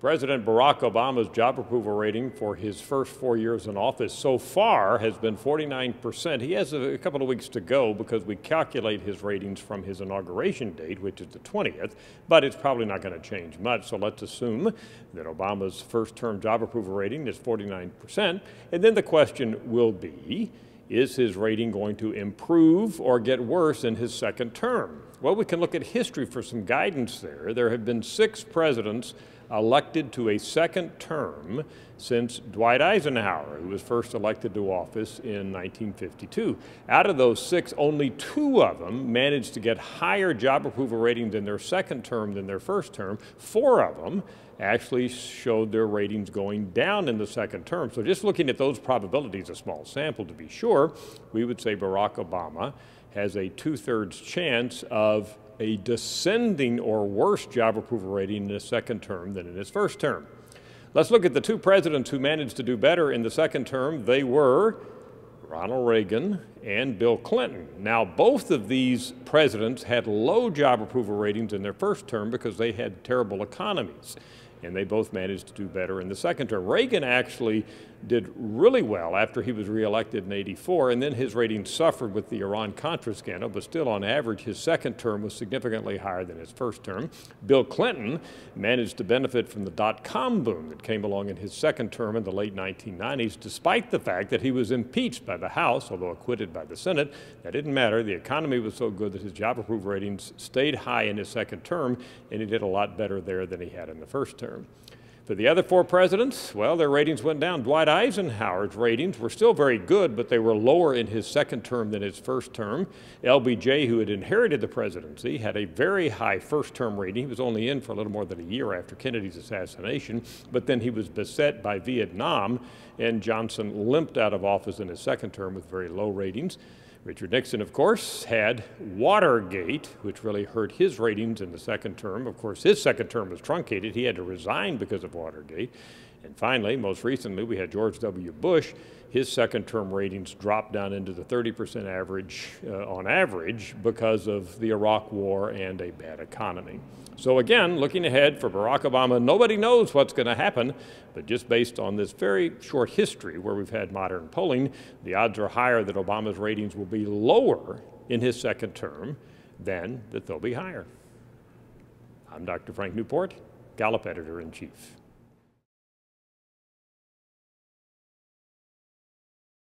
President Barack Obama's job approval rating for his first 4 years in office so far has been 49%. He has a couple of weeks to go because we calculate his ratings from his inauguration date, which is the 20th, but it's probably not going to change much. So let's assume that Obama's first-term job approval rating is 49%. And then the question will be, is his rating going to improve or get worse in his second term? Well, we can look at history for some guidance there. There have been 6 presidents elected to a second term since Dwight Eisenhower, who was first elected to office in 1952. Out of those 6, only 2 of them managed to get higher job approval ratings in their second term than their first term. 4 of them actually showed their ratings going down in the second term. So just looking at those probabilities, a small sample to be sure, we would say Barack Obama has a 2/3 chance of a descending or worse job approval rating in his second term than in his first term. Let's look at the 2 presidents who managed to do better in the second term. They were Ronald Reagan and Bill Clinton. Now, both of these presidents had low job approval ratings in their first term because they had terrible economies, and they both managed to do better in the second term. Reagan actually did really well after he was reelected in '84, and then his ratings suffered with the Iran-Contra scandal, but still on average his second term was significantly higher than his first term. Bill Clinton managed to benefit from the dot-com boom that came along in his second term in the late 1990s, despite the fact that he was impeached by the House, although acquitted by the Senate. That didn't matter. The economy was so good that his job approval ratings stayed high in his second term, and he did a lot better there than he had in the first term. For the other 4 presidents, well, their ratings went down. Dwight Eisenhower's ratings were still very good, but they were lower in his second term than his first term. LBJ, who had inherited the presidency, had a very high first-term rating. He was only in for a little more than a year after Kennedy's assassination, but then he was beset by Vietnam, and Johnson limped out of office in his second term with very low ratings. Richard Nixon, of course, had Watergate, which really hurt his ratings in the second term. Of course, his second term was truncated. He had to resign because of Watergate. And finally, most recently, we had George W. Bush. His second-term ratings dropped down into the 30% average, on average, because of the Iraq War and a bad economy. So again, looking ahead for Barack Obama, nobody knows what's going to happen, but just based on this very short history where we've had modern polling, the odds are higher that Obama's ratings will be lower in his second term than that they'll be higher. I'm Dr. Frank Newport, Gallup Editor-in-Chief.